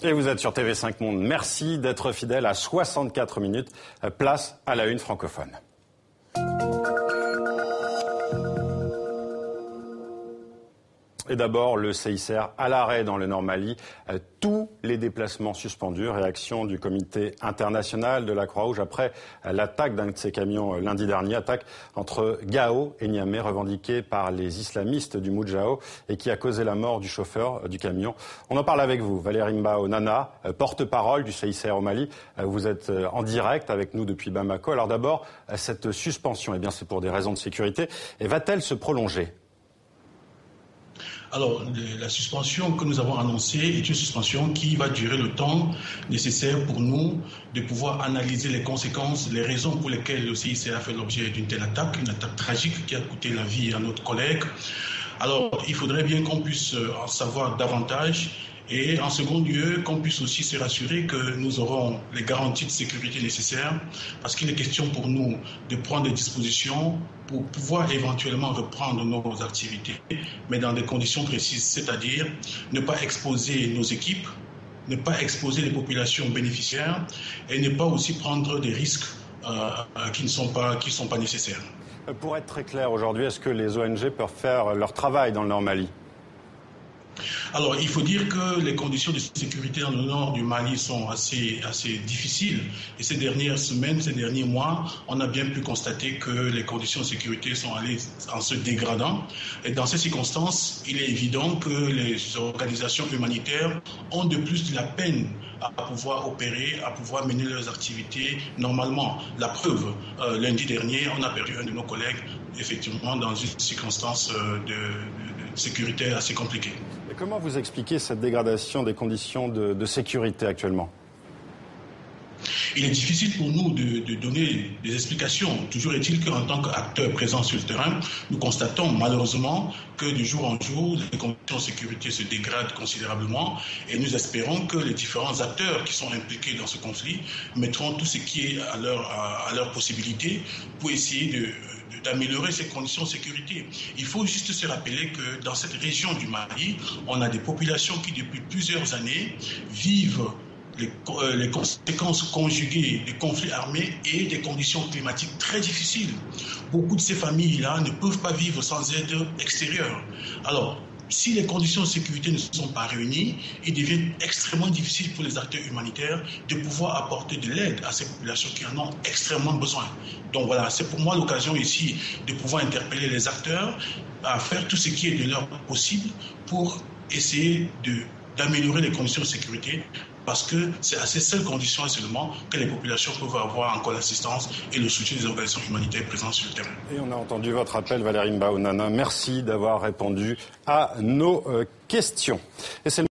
Et vous êtes sur TV5 Monde. Merci d'être fidèle à 64 minutes. Place à la une francophone. Et d'abord, le CICR à l'arrêt dans le Nord Mali. Tous les déplacements suspendus. Réaction du comité international de la Croix-Rouge après l'attaque d'un de ses camions lundi dernier. Attaque entre Gao et Niamey, revendiquée par les islamistes du Moudjahou et qui a causé la mort du chauffeur du camion. On en parle avec vous, Valérie Mbao Nana, porte-parole du CICR au Mali. Vous êtes en direct avec nous depuis Bamako. Alors d'abord, cette suspension, eh bien, c'est pour des raisons de sécurité. Et va-t-elle se prolonger ? Alors, la suspension que nous avons annoncée est une suspension qui va durer le temps nécessaire pour nous de pouvoir analyser les conséquences, les raisons pour lesquelles le CICR a fait l'objet d'une telle attaque, une attaque tragique qui a coûté la vie à notre collègue. Alors, il faudrait bien qu'on puisse en savoir davantage et en second lieu, qu'on puisse aussi se rassurer que nous aurons les garanties de sécurité nécessaires parce qu'il est question pour nous de prendre des dispositions pour pouvoir éventuellement reprendre nos activités, mais dans des conditions précises, c'est-à-dire ne pas exposer nos équipes, ne pas exposer les populations bénéficiaires et ne pas aussi prendre des risques qui ne sont pas nécessaires. Pour être très clair aujourd'hui, est-ce que les ONG peuvent faire leur travail dans le Nord Mali ? Alors, il faut dire que les conditions de sécurité dans le nord du Mali sont assez difficiles. Et ces dernières semaines, ces derniers mois, on a bien pu constater que les conditions de sécurité sont allées en se dégradant. Et dans ces circonstances, il est évident que les organisations humanitaires ont de plus de la peine à pouvoir opérer, à pouvoir mener leurs activités normalement. La preuve, lundi dernier, on a perdu un de nos collègues, effectivement, dans une circonstance de sécurité assez compliquée. Et comment vous expliquez cette dégradation des conditions de sécurité actuellement ? Il est difficile pour nous de donner des explications. Toujours est-il qu'en tant qu'acteurs présents sur le terrain, nous constatons malheureusement que de jour en jour, les conditions de sécurité se dégradent considérablement et nous espérons que les différents acteurs qui sont impliqués dans ce conflit mettront tout ce qui est à leur possibilité pour essayer d'améliorer ces conditions de sécurité. Il faut juste se rappeler que dans cette région du Mali, on a des populations qui depuis plusieurs années vivent les conséquences conjuguées des conflits armés et des conditions climatiques très difficiles. Beaucoup de ces familles-là ne peuvent pas vivre sans aide extérieure. Alors, si les conditions de sécurité ne sont pas réunies, il devient extrêmement difficile pour les acteurs humanitaires de pouvoir apporter de l'aide à ces populations qui en ont extrêmement besoin. Donc voilà, c'est pour moi l'occasion ici de pouvoir interpeller les acteurs à faire tout ce qui est de leur possible pour essayer d'améliorer les conditions de sécurité parce que c'est à ces seules conditions seulement que les populations peuvent avoir encore l'assistance et le soutien des organisations humanitaires présentes sur le terrain. Et on a entendu votre appel, Valérie Mbao Nana. Merci d'avoir répondu à nos questions. Et c'est